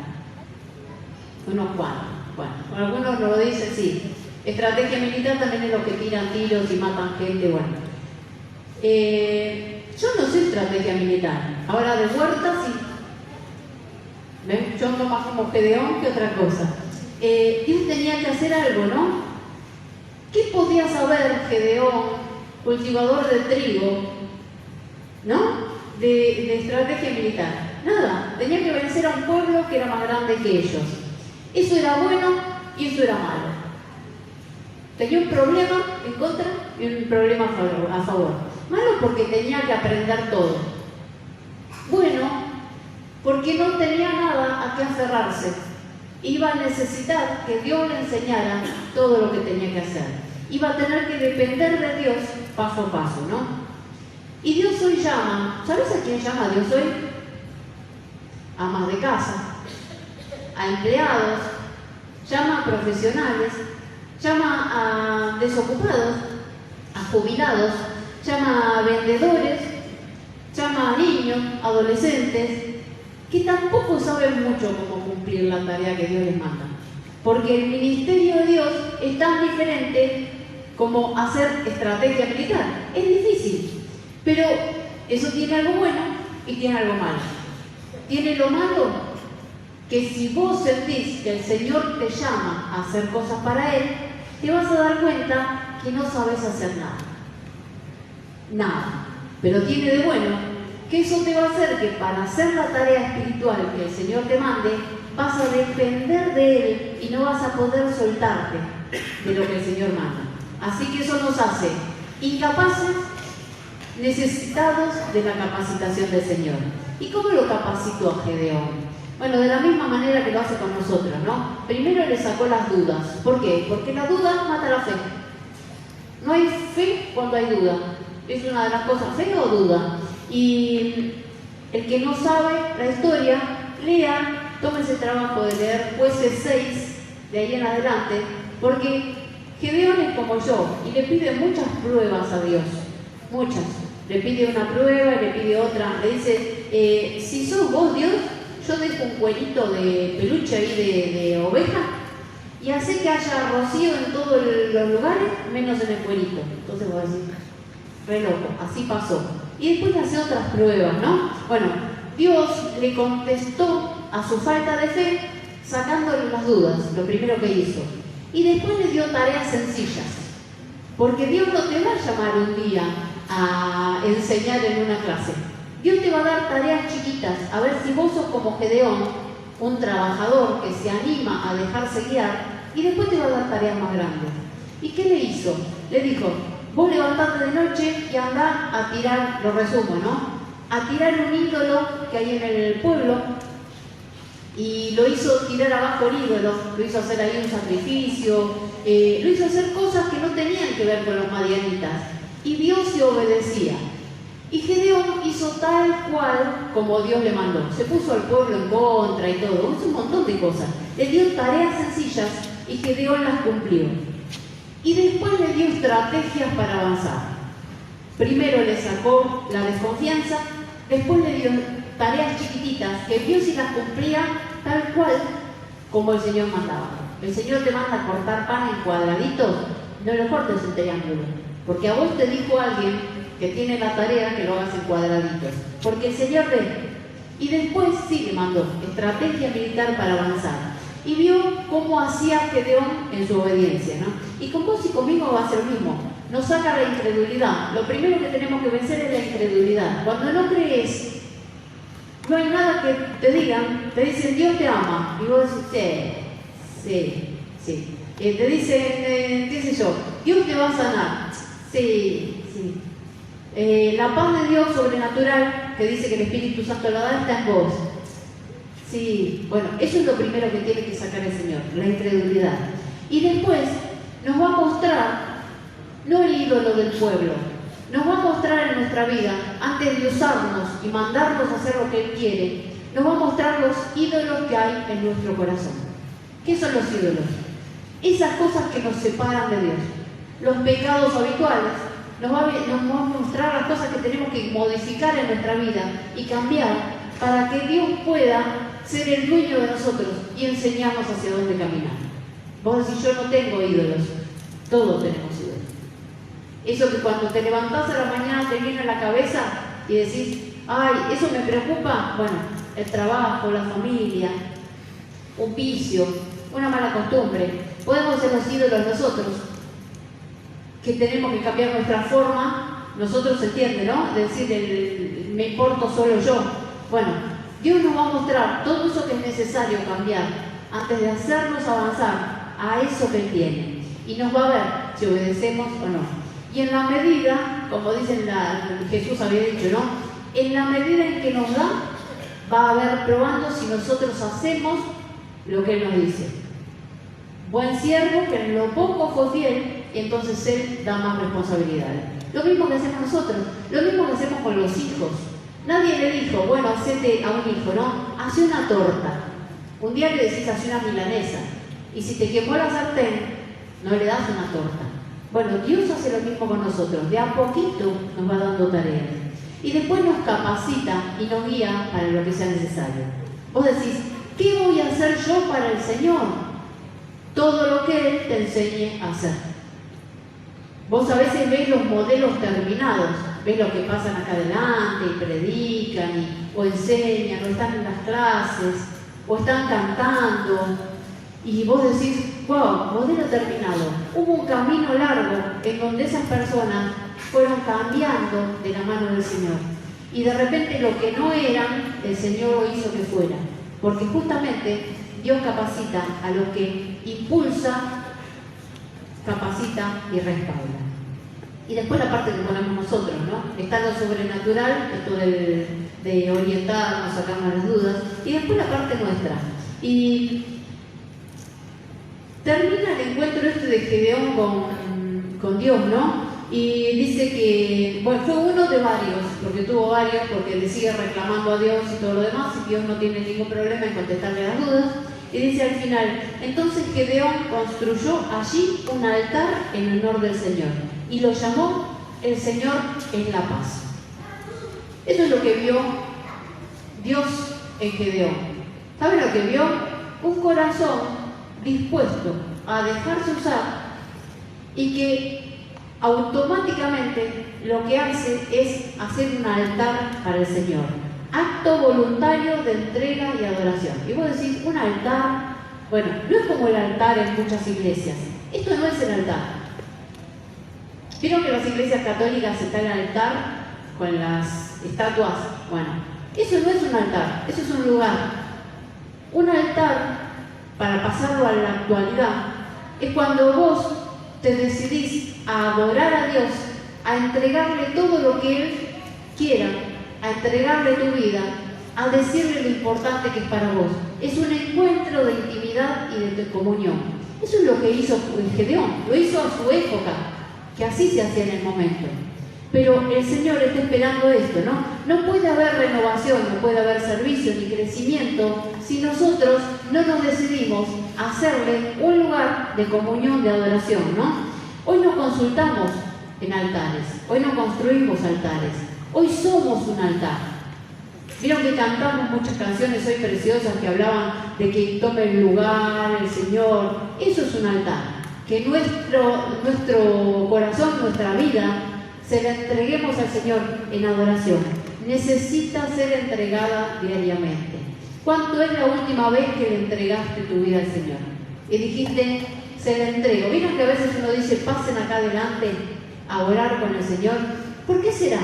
Unos cuantos. Bueno, algunos nos lo dicen, sí. Estrategia militar también es los que tiran tiros y matan gente, bueno. Yo no sé estrategia militar. Ahora de huerta sí. ¿Ven? Yo no más como Gedeón que otra cosa. Dios tenía que hacer algo, ¿no? ¿Qué podía saber Gedeón, cultivador de trigo, ¿no? De estrategia militar? Nada. Tenía que vencer a un pueblo que era más grande que ellos. Eso era bueno y eso era malo. Tenía un problema en contra y un problema a favor. Malo porque tenía que aprender todo. Bueno, porque no tenía nada a qué aferrarse. Iba a necesitar que Dios le enseñara todo lo que tenía que hacer. Iba a tener que depender de Dios paso a paso, ¿no? Y Dios hoy llama, ¿sabes a quién llama Dios hoy? A amas de casa, a empleados, llama a profesionales, llama a desocupados, a jubilados, llama a vendedores, llama a niños, adolescentes, que tampoco saben mucho cómo cumplir la tarea que Dios les manda. Porque el ministerio de Dios es tan diferente como hacer estrategia militar. Es difícil, pero eso tiene algo bueno y tiene algo malo. Tiene lo malo que si vos sentís que el Señor te llama a hacer cosas para Él, te vas a dar cuenta que no sabes hacer nada. Nada. Pero tiene de bueno que eso te va a hacer que para hacer la tarea espiritual que el Señor te mande, vas a depender de Él y no vas a poder soltarte de lo que el Señor manda. Así que eso nos hace incapaces, necesitados de la capacitación del Señor. ¿Y cómo lo capacitó a Gedeón? Bueno, de la misma manera que lo hace con nosotros, ¿no? Primero le sacó las dudas. ¿Por qué? Porque la duda mata la fe. No hay fe cuando hay duda. Es una de las cosas, fe o duda. Y el que no sabe la historia, lea, tómese el trabajo de leer Jueces 6, de ahí en adelante, porque Gedeón es como yo y le pide muchas pruebas a Dios. Muchas. Le pide una prueba y le pide otra. Le dice, si sos vos Dios, yo dejo un cuerito de peluche ahí de oveja y hace que haya rocío en todos los lugares, menos en el cuerito. Entonces voy a decir, re loco, así pasó. Y después le hace otras pruebas, ¿no? Bueno, Dios le contestó a su falta de fe sacándole las dudas, lo primero que hizo. Y después le dio tareas sencillas. Porque Dios no te va a llamar un día a enseñar en una clase. Dios te va a dar tareas chiquitas, a ver si vos sos como Gedeón, un trabajador que se anima a dejarse guiar, y después te va a dar tareas más grandes. ¿Y qué le hizo? Le dijo, vos levantate de noche y andá a tirar, lo resumo, ¿no? A tirar un ídolo que hay en el pueblo, y lo hizo tirar abajo el ídolo, lo hizo hacer ahí un sacrificio, lo hizo hacer cosas que no tenían que ver con los madianitas, y Dios se obedecía. Y Gedeón hizo tal cual como Dios le mandó. Se puso al pueblo en contra y todo. Hizo un montón de cosas. Le dio tareas sencillas y Gedeón las cumplió. Y después le dio estrategias para avanzar. Primero le sacó la desconfianza, después le dio tareas chiquititas que Dios sí las cumplía tal cual como el Señor mandaba. El Señor te manda a cortar pan en cuadraditos, no lo cortes en triángulo. Porque a vos te dijo alguien que tiene la tarea que lo hagas en cuadraditos, porque el Señor ve. Y después sí le mandó estrategia militar para avanzar. Y vio cómo hacía Gedeón en su obediencia, ¿no? Y con vos y conmigo va a ser lo mismo. Nos saca la incredulidad. Lo primero que tenemos que vencer es la incredulidad. Cuando no crees, no hay nada que te digan, te dicen Dios te ama. Y vos decís, sí. Te dicen, qué sé yo, Dios te va a sanar. Sí. La paz de Dios sobrenatural, que dice que el Espíritu Santo la da, está en vos. Sí, bueno, eso es lo primero que tiene que sacar el Señor, la incredulidad. Y después nos va a mostrar, no el ídolo del pueblo, nos va a mostrar en nuestra vida, antes de usarnos y mandarnos a hacer lo que Él quiere, nos va a mostrar los ídolos que hay en nuestro corazón. ¿Qué son los ídolos? Esas cosas que nos separan de Dios. Los pecados habituales. Nos va a mostrar las cosas que tenemos que modificar en nuestra vida y cambiar para que Dios pueda ser el dueño de nosotros y enseñarnos hacia dónde caminar. Vos decís, yo no tengo ídolos. Todos tenemos ídolos. Eso que cuando te levantás a la mañana te viene a la cabeza y decís, ay, eso me preocupa. Bueno, el trabajo, la familia, un vicio, una mala costumbre. Podemos ser los ídolos nosotros, que tenemos que cambiar nuestra forma, nosotros se entiende, ¿no? De decir, me importo solo yo. Bueno, Dios nos va a mostrar todo eso que es necesario cambiar antes de hacernos avanzar a eso que Él tiene. Y nos va a ver si obedecemos o no. Y en la medida, como dicen Jesús había dicho, ¿no? En la medida en que nos da, va a haber probando si nosotros hacemos lo que Él nos dice. Buen siervo que en lo poco fue fiel, y entonces Él da más responsabilidades. Lo mismo que hacemos nosotros, lo mismo que hacemos con los hijos. Nadie le dijo, bueno, hacete a un hijo, ¿no? Hace una torta. Un día le decís, hace una milanesa. Y si te quemó la sartén, no le das una torta. Bueno, Dios hace lo mismo con nosotros. De a poquito nos va dando tareas. Y después nos capacita y nos guía para lo que sea necesario. Vos decís, ¿qué voy a hacer yo para el Señor? Todo lo que Él te enseñe a hacer. Vos a veces ves los modelos terminados, ves lo que pasan acá adelante y predican o enseñan, o están en las clases, o están cantando, y vos decís, wow, modelo terminado. Hubo un camino largo en donde esas personas fueron cambiando de la mano del Señor. Y de repente lo que no eran, el Señor lo hizo que fuera. Porque justamente Dios capacita a lo que impulsa, capacita y respalda. Y después la parte que ponemos nosotros, ¿no? Está lo sobrenatural, esto de orientarnos, sacarnos las dudas, y después la parte nuestra. Y termina el encuentro este de Gedeón con Dios, ¿no? Y dice que, bueno, fue uno de varios, porque tuvo varios, porque le sigue reclamando a Dios y todo lo demás, y Dios no tiene ningún problema en contestarle las dudas. Y dice al final, entonces Gedeón construyó allí un altar en honor del Señor, y lo llamó el Señor es la paz. Eso es lo que vio Dios en Gedeón. ¿Saben lo que vio? Un corazón dispuesto a dejarse usar y que automáticamente lo que hace es hacer un altar para el Señor. Acto voluntario de entrega y adoración. Y vos decís, un altar, bueno, no es como el altar en muchas iglesias. Esto no es el altar. ¿Vieron que en las iglesias católicas está el altar con las estatuas? Bueno, eso no es un altar, eso es un lugar. Un altar, para pasarlo a la actualidad, es cuando vos te decidís a adorar a Dios, a entregarle todo lo que Él quiera, a entregarle tu vida, a decirle lo importante que es para vos. Es un encuentro de intimidad y de comunión. Eso es lo que hizo Gedeón, lo hizo a su época, que así se hacía en el momento. Pero el Señor está esperando esto, ¿no? No puede haber renovación, no puede haber servicio ni crecimiento si nosotros no nos decidimos a hacerle un lugar de comunión, de adoración, ¿no? Hoy no consultamos en altares, hoy no construimos altares, hoy somos un altar. Vieron que cantamos muchas canciones hoy preciosas que hablaban de que tome el lugar el Señor. Eso es un altar. Que nuestro corazón, nuestra vida, se la entreguemos al Señor en adoración. Necesita ser entregada diariamente. ¿Cuánto es la última vez que le entregaste tu vida al Señor? Y dijiste, se la entrego. ¿Vieron que a veces uno dice, pasen acá adelante a orar con el Señor? ¿Por qué será?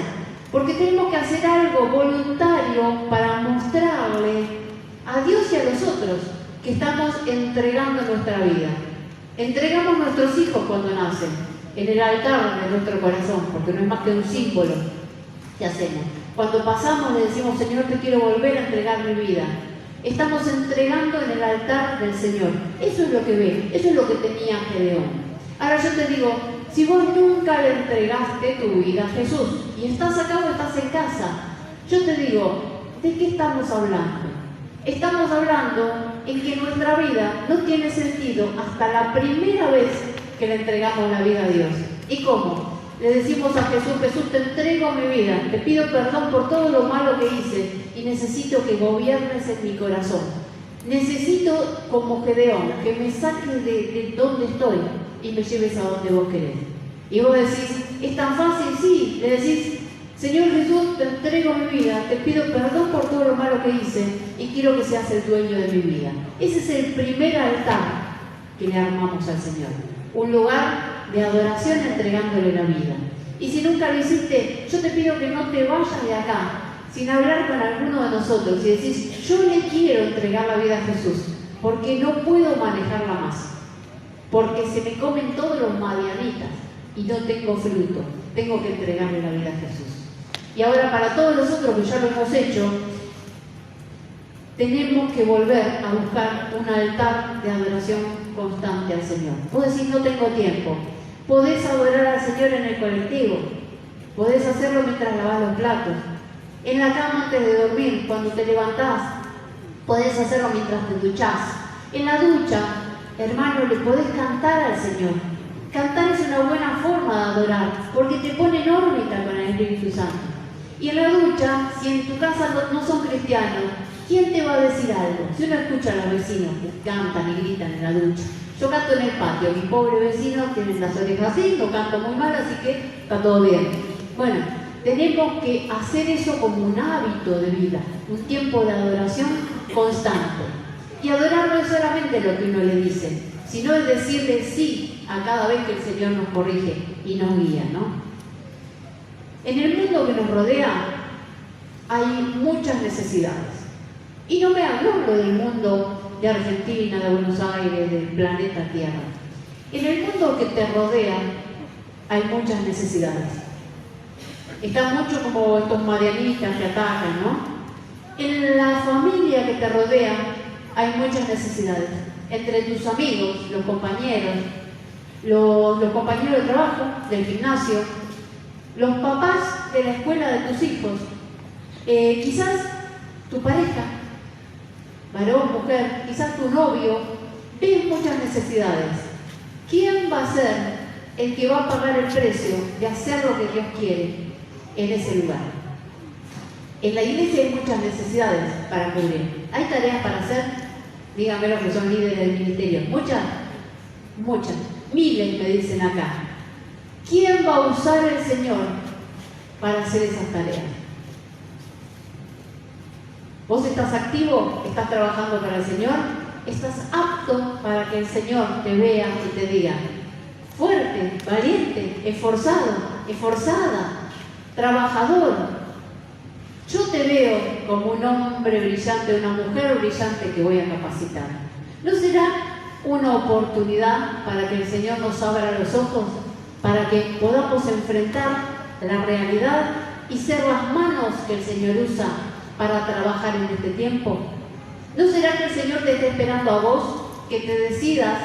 Porque tenemos que hacer algo voluntario para mostrarle a Dios y a los otros que estamos entregando nuestra vida. Entregamos nuestros hijos cuando nacen, en el altar de nuestro corazón, porque no es más que un símbolo que hacemos. Cuando pasamos le decimos, Señor, te quiero volver a entregar mi vida. Estamos entregando en el altar del Señor. Eso es lo que ve, eso es lo que tenía Gedeón. Ahora yo te digo, si vos nunca le entregaste tu vida a Jesús, y estás acá o estás en casa, yo te digo, ¿de qué estamos hablando? Estamos hablando en que nuestra vida no tiene sentido hasta la primera vez que le entregamos la vida a Dios. ¿Y cómo? Le decimos a Jesús, Jesús, te entrego mi vida, te pido perdón por todo lo malo que hice y necesito que gobiernes en mi corazón. Necesito, como Gedeón, que me saques de donde estoy y me lleves a donde vos querés. Y vos decís, ¿es tan fácil? Sí. Le decís, Señor Jesús, te entrego mi vida, te pido perdón por todo lo malo que hice y quiero que seas el dueño de mi vida. Ese es el primer altar que le armamos al Señor. Un lugar de adoración entregándole la vida. Y si nunca lo hiciste, yo te pido que no te vayas de acá sin hablar con alguno de nosotros y decís, yo le quiero entregar la vida a Jesús porque no puedo manejarla más. Porque se me comen todos los madianitas y no tengo fruto. Tengo que entregarle la vida a Jesús. Y ahora para todos nosotros que ya lo hemos hecho, tenemos que volver a buscar un altar de adoración constante al Señor. Vos decís, no tengo tiempo. Podés adorar al Señor en el colectivo. Podés hacerlo mientras lavás los platos. En la cama antes de dormir, cuando te levantás. Podés hacerlo mientras te duchás. En la ducha, hermano, le podés cantar al Señor. Cantar es una buena forma de adorar, porque te pone en órbita con el Espíritu Santo. Y en la ducha, si en tu casa no son cristianos, ¿quién te va a decir algo? Si uno escucha a los vecinos que cantan y gritan en la ducha, Yo canto en el patio, mis pobres vecinos tienen las orejas así, no canto muy mal, así que está todo bien. Bueno, tenemos que hacer eso como un hábito de vida, un tiempo de adoración constante. Y adorar no es solamente lo que uno le dice, sino es decirle sí a cada vez que el Señor nos corrige y nos guía, ¿no? En el mundo que nos rodea hay muchas necesidades. Y no me hablo del mundo de Argentina, de Buenos Aires, del planeta Tierra. En el mundo que te rodea hay muchas necesidades. Están muchos como estos marianistas que atacan, ¿no? En la familia que te rodea hay muchas necesidades. Entre tus amigos, los compañeros de trabajo, del gimnasio, los papás de la escuela de tus hijos, quizás tu pareja, varón, mujer, quizás tu novio, ves muchas necesidades. ¿Quién va a ser el que va a pagar el precio de hacer lo que Dios quiere en ese lugar? En la iglesia hay muchas necesidades para cubrir. ¿Hay tareas para hacer? Díganme los que son líderes del ministerio. Muchas, miles me dicen acá. ¿Quién va a usar el Señor para hacer esas tareas? ¿Vos estás activo? ¿Estás trabajando para el Señor? ¿Estás apto para que el Señor te vea y te diga: fuerte, valiente, esforzado, esforzada, trabajador? Yo te veo como un hombre brillante, una mujer brillante que voy a capacitar. ¿No será una oportunidad para que el Señor nos abra los ojos, para que podamos enfrentar la realidad y ser las manos que el Señor usa para trabajar en este tiempo? ¿No será que el Señor te está esperando a vos que te decidas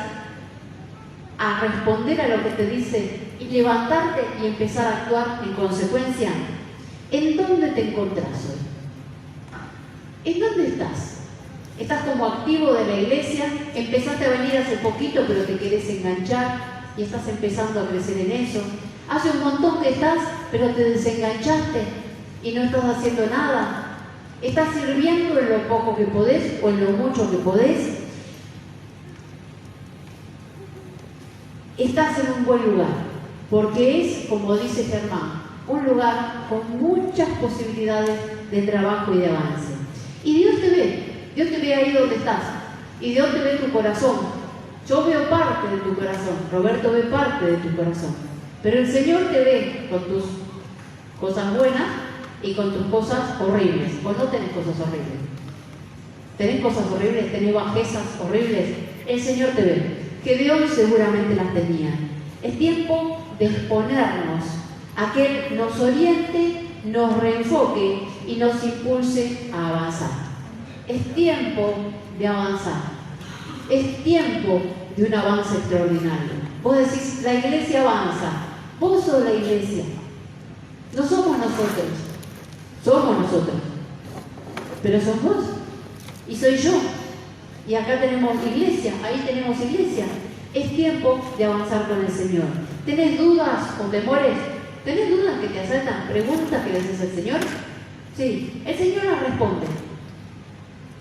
a responder a lo que te dice y levantarte y empezar a actuar en consecuencia? ¿En dónde te encontrás hoy? ¿En dónde estás? ¿Estás como activo de la iglesia? Empezaste a venir hace poquito, pero te querés enganchar y estás empezando a crecer en eso. Hace un montón que estás, pero te desenganchaste y no estás haciendo nada. ¿Estás sirviendo en lo poco que podés o en lo mucho que podés? Estás en un buen lugar, porque es, como dice Germán, un lugar con muchas posibilidades de trabajo y de avance. Y Dios te ve ahí donde estás, y Dios te ve en tu corazón. Yo veo parte de tu corazón, Roberto ve parte de tu corazón, pero el Señor te ve con tus cosas buenas y con tus cosas horribles. Vos no tenés cosas horribles. ¿Tenés cosas horribles? ¿Tenés bajezas horribles? El Señor te ve, que Dios seguramente las tenía. Es tiempo de exponernos a que Él nos oriente, nos reenfoque y nos impulse a avanzar. Es tiempo de avanzar. Es tiempo de un avance extraordinario. Vos decís, la iglesia avanza. Vos sos la iglesia. No somos nosotros. Somos nosotros. Pero sos vos. Y soy yo. Y acá tenemos iglesia. Ahí tenemos iglesia. Es tiempo de avanzar con el Señor. ¿Tenés dudas o temores? ¿Tenés dudas que te asaltan? ¿Preguntas que le haces al Señor? Sí, el Señor las responde.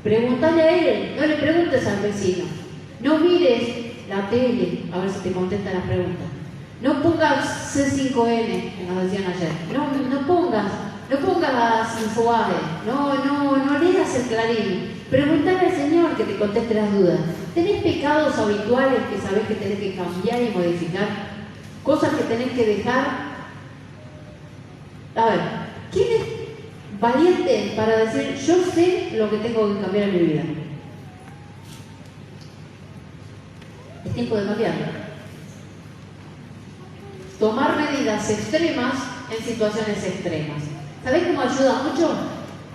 Pregúntale a Él, no le preguntes al vecino. No mires la tele a ver si te contesta las preguntas. No pongas C5N, que nos decían ayer. No pongas Infobae. No leas el Clarín. Preguntale al Señor que te conteste las dudas. ¿Tenés pecados habituales que sabés que tenés que cambiar y modificar? Cosas que tenés que dejar. A ver, ¿quién es valiente para decir, yo sé lo que tengo que cambiar en mi vida? Es tiempo de cambiarlo. Tomar medidas extremas en situaciones extremas. ¿Sabés cómo ayuda mucho?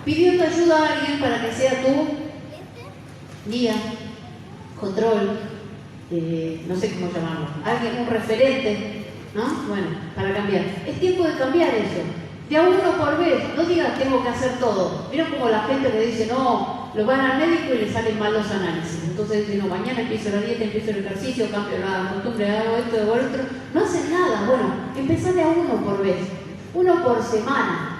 Pidiendo ayuda a alguien para que sea tu guía, control, no sé cómo llamarlo, alguien, un referente, ¿no? Bueno, para cambiar. Es tiempo de cambiar eso. De a uno por vez, no digas tengo que hacer todo. Mira como la gente que dice, no, lo van al médico y le salen mal los análisis. Entonces dicen, no, mañana empiezo la dieta, empiezo el ejercicio, cambio la costumbre, hago esto, hago lo otro. No hacen nada. Bueno, empezá de a uno por vez, uno por semana.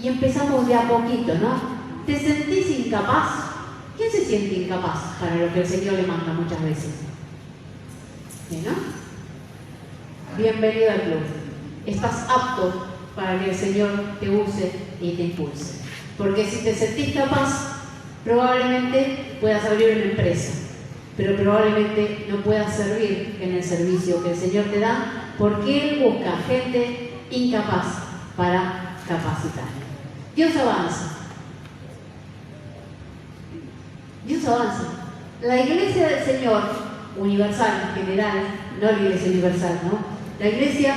Y empezamos de a poquito, ¿no? ¿Te sentís incapaz? ¿Quién se siente incapaz para lo que el Señor le manda muchas veces? ¿Sí, no? Bienvenido al club. Estás apto para que el Señor te use y te impulse. Porque si te sentís capaz, probablemente puedas abrir una empresa, pero probablemente no puedas servir en el servicio que el Señor te da, porque Él busca gente incapaz para capacitar. Dios avanza. Dios avanza. La iglesia del Señor, universal, en general, no la iglesia universal, ¿no? La iglesia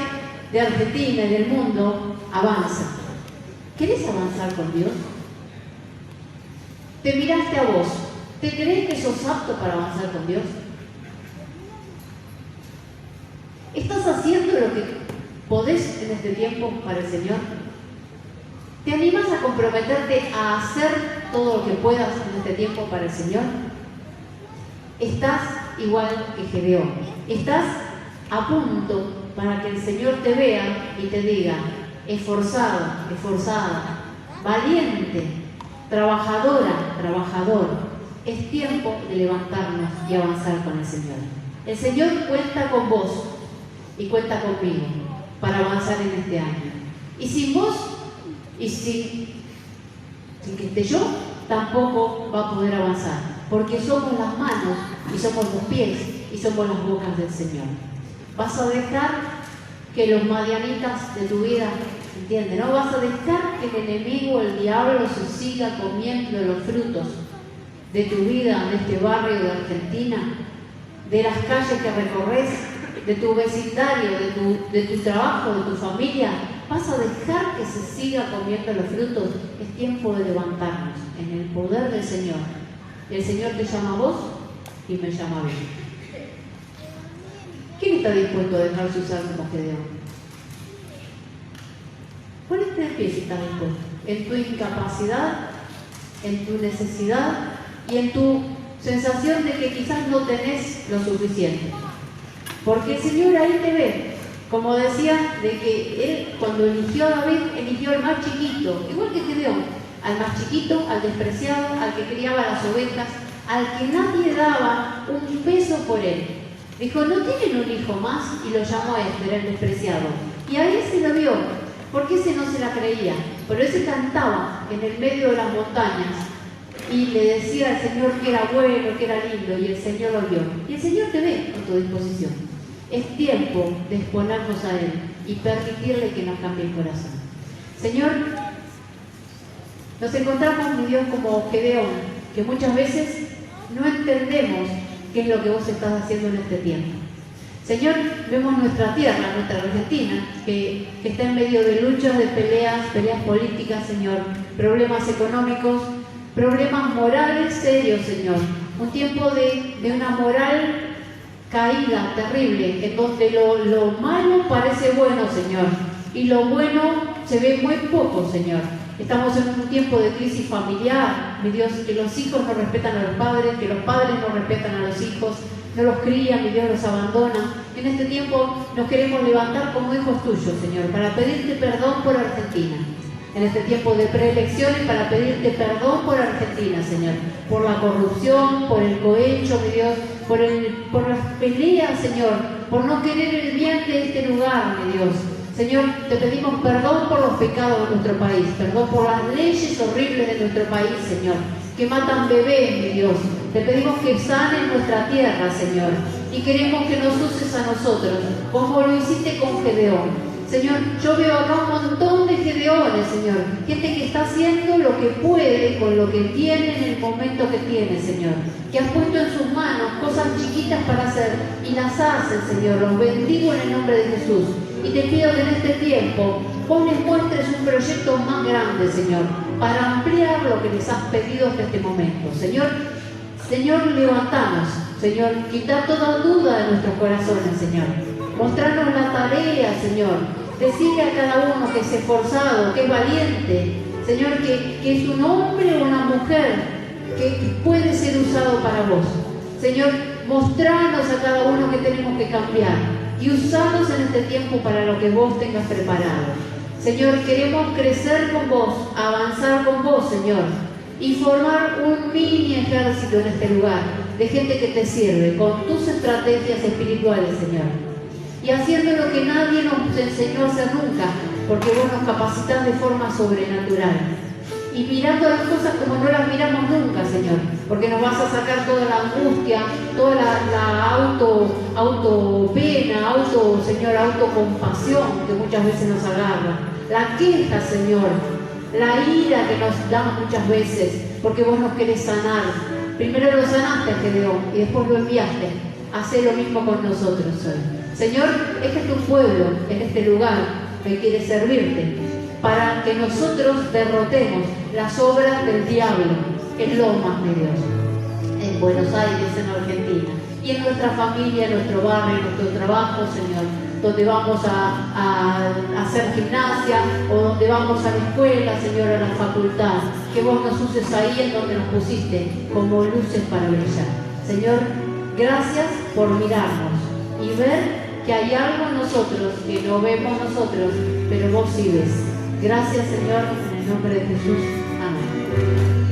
de Argentina y del mundo avanza. ¿Querés avanzar con Dios? Te miraste a vos. ¿Te crees que sos apto para avanzar con Dios? ¿Estás haciendo lo que podés en este tiempo para el Señor? ¿Te animás a comprometerte a hacer todo lo que puedas en este tiempo para el Señor? Estás igual que Gedeón. Estás a punto para que el Señor te vea y te diga: esforzado, esforzada, valiente, trabajadora, trabajador. Es tiempo de levantarnos y avanzar con el Señor. El Señor cuenta con vos y cuenta conmigo para avanzar en este año. Y sin vos y sin que esté yo, tampoco va a poder avanzar, porque somos las manos y somos los pies y somos las bocas del Señor. Vas a dejar que los madianitas de tu vida, ¿entiendes? No vas a dejar que el enemigo, el diablo, se siga comiendo los frutos de tu vida, de este barrio de Argentina, de las calles que recorres, de tu vecindario, de tu trabajo, de tu familia. Vas a dejar que se siga comiendo los frutos. Es tiempo de levantarnos en el poder del Señor. El Señor te llama a vos y me llama a mí. ¿Quién está dispuesto a dejarse usar como Gedeón? Ponete de pie si estás dispuesto. En tu incapacidad, en tu necesidad y en tu sensación de que quizás no tenés lo suficiente. Porque el Señor ahí te ve. Como decía, de que Él cuando eligió a David, eligió al más chiquito, igual que Gedeón, al más chiquito, al despreciado, al que criaba las ovejas, al que nadie daba un peso por él. Dijo: no tienen un hijo más, y lo llamó a Esther, el despreciado. Y a ese lo vio, porque ese no se la creía, pero ese cantaba en el medio de las montañas y le decía al Señor que era bueno, que era lindo, y el Señor lo vio. Y el Señor te ve a tu disposición. Es tiempo de exponernos a Él y permitirle que nos cambie el corazón. Señor, nos encontramos, mi Dios, como Gedeón, que muchas veces no entendemos qué es lo que vos estás haciendo en este tiempo. Señor, vemos nuestra tierra, nuestra Argentina, que está en medio de luchas, de peleas políticas, Señor, problemas económicos, problemas morales serios, Señor. Un tiempo de una moral caída terrible, en donde lo malo parece bueno, Señor, y lo bueno se ve muy poco, Señor. Estamos en un tiempo de crisis familiar, mi Dios, que los hijos no respetan a los padres, que los padres no respetan a los hijos, no los crían, mi Dios, los abandonan. En este tiempo nos queremos levantar como hijos tuyos, Señor, para pedirte perdón por Argentina. En este tiempo de preelecciones, para pedirte perdón por Argentina, Señor, por la corrupción, por el cohecho, mi Dios, por las peleas, Señor, por no querer el bien de este lugar, mi Dios. Señor, te pedimos perdón por los pecados de nuestro país, perdón por las leyes horribles de nuestro país, Señor, que matan bebés, mi Dios. Te pedimos que sanes nuestra tierra, Señor, y queremos que nos uses a nosotros, como lo hiciste con Gedeón. Señor, yo veo acá un montón de Gedeones, Señor, gente que está haciendo lo que puede con lo que tiene en el momento que tiene, Señor, que has puesto en sus manos cosas chiquitas para hacer y las hacen, Señor. Los bendigo en el nombre de Jesús y te pido que en este tiempo vos les muestres un proyecto más grande, Señor, para ampliar lo que les has pedido hasta este momento. Señor, levantanos, Señor, quita toda duda de nuestros corazones, Señor. Mostrarnos la tarea, Señor. Decirle a cada uno que es esforzado, que es valiente, Señor, que es un hombre o una mujer que puede ser usado para vos. Señor, mostrarnos a cada uno que tenemos que cambiar y usarnos en este tiempo para lo que vos tengas preparado. Señor, queremos crecer con vos, avanzar con vos, Señor, y formar un mini ejército en este lugar, de gente que te sirve, con tus estrategias espirituales, Señor. Y haciendo lo que nadie nos enseñó a hacer nunca, porque vos nos capacitás de forma sobrenatural. Y mirando las cosas como no las miramos nunca, Señor, porque nos vas a sacar toda la angustia, toda la autopena, Señor, autocompasión que muchas veces nos agarra, la queja, Señor, la ira que nos da muchas veces, porque vos nos querés sanar. Primero lo sanaste a Gedeón y después lo enviaste. Hacé lo mismo con nosotros hoy. Señor, este es tu pueblo, en este lugar que quiere servirte, para que nosotros derrotemos las obras del diablo en Lomas de Dios, en Buenos Aires, en Argentina, y en nuestra familia, en nuestro barrio, en nuestro trabajo, Señor, donde vamos a hacer gimnasia o donde vamos a la escuela, Señor, a la facultad, que vos nos uses ahí en donde nos pusiste como luces para brillar. Señor, gracias por mirarnos y ver que hay algo en nosotros que no vemos nosotros, pero vos sí ves. Gracias, Señor, en el nombre de Jesús. Amén.